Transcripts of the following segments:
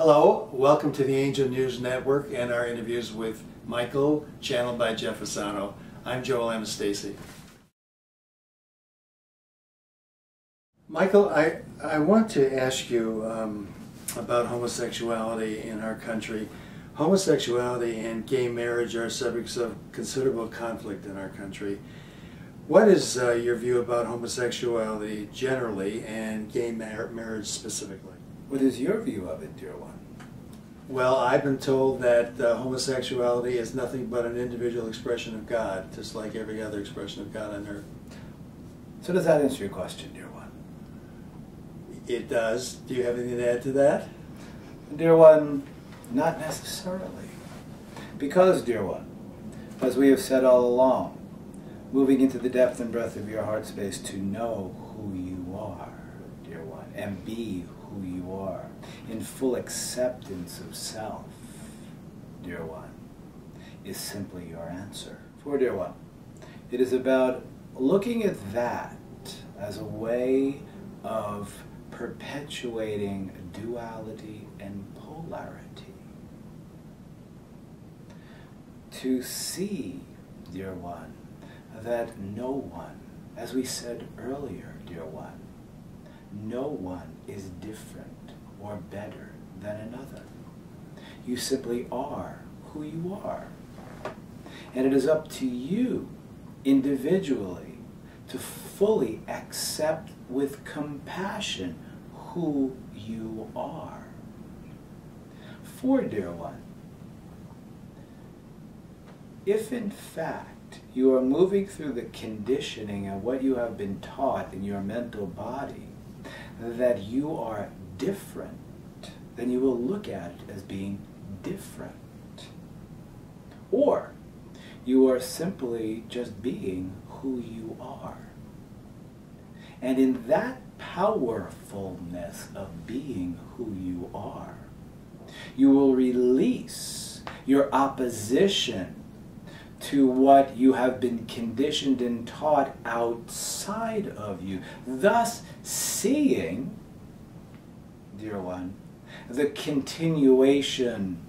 Hello, welcome to the Angel News Network and our interviews with Michael, channeled by Jeff Fasano. I'm Joel Anastasi. Michael, I want to ask you about homosexuality in our country. Homosexuality and gay marriage are subjects of considerable conflict in our country. What is your view about homosexuality generally and gay marriage specifically? What is your view of it, dear one? Well, I've been told that homosexuality is nothing but an individual expression of God, just like every other expression of God on earth. So does that answer your question, dear one? It does. Do you have anything to add to that? Dear one, not necessarily. Because, dear one, as we have said all along, moving into the depth and breadth of your heart space to know who you are, dear one, and be who you are, in full acceptance of self, dear one, is simply your answer. For, dear one, it is about looking at that as a way of perpetuating duality and polarity. To see, dear one, that no one, as we said earlier, dear one, no one is different or better than another. You simply are who you are. And it is up to you individually to fully accept with compassion who you are. For, dear one, if in fact you are moving through the conditioning of what you have been taught in your mental body, that you are different, then you will look at it as being different. Or you are simply just being who you are. And in that powerfulness of being who you are, you will release your opposition to what you have been conditioned and taught outside of you, thus seeing, dear one, the continuation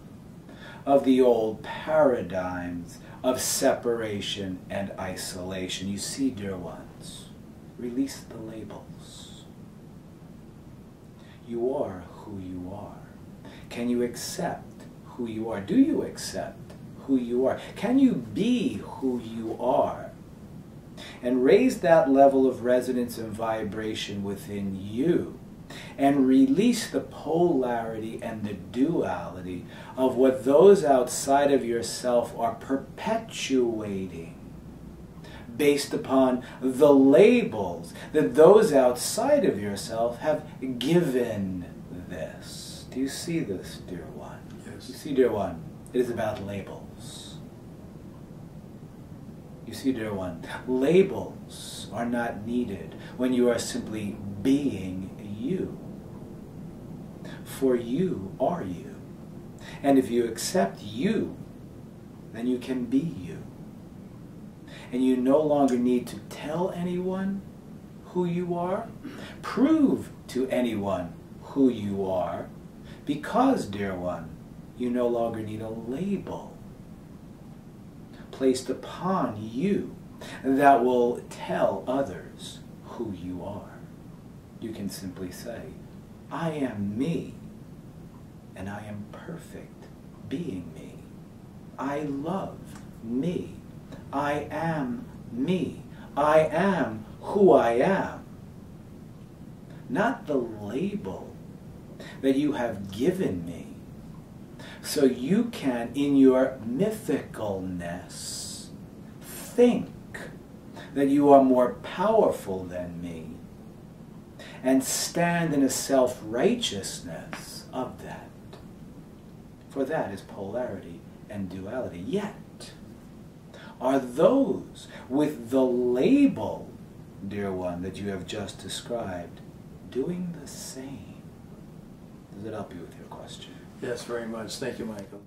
of the old paradigms of separation and isolation. You see, dear ones, release the labels. You are who you are. Can you accept who you are? Do you accept who you are? Can you be who you are? And raise that level of resonance and vibration within you, and release the polarity and the duality of what those outside of yourself are perpetuating based upon the labels that those outside of yourself have given this. Do you see this, dear one? Yes. You see, dear one, it is about labels. You see, dear one, labels are not needed when you are simply being you. For you are you. And if you accept you, then you can be you. And you no longer need to tell anyone who you are, prove to anyone who you are, because, dear one, you no longer need a label placed upon you that will tell others who you are. You can simply say, I am me, and I am perfect being me. I love me. I am me. I am who I am. Not the label that you have given me, so you can, in your mythicalness, think that you are more powerful than me, and stand in a self-righteousness of that. For that is polarity and duality. Yet, are those with the label, dear one, that you have just described, doing the same? Does it help you with your question? Yes, very much. Thank you, Michael.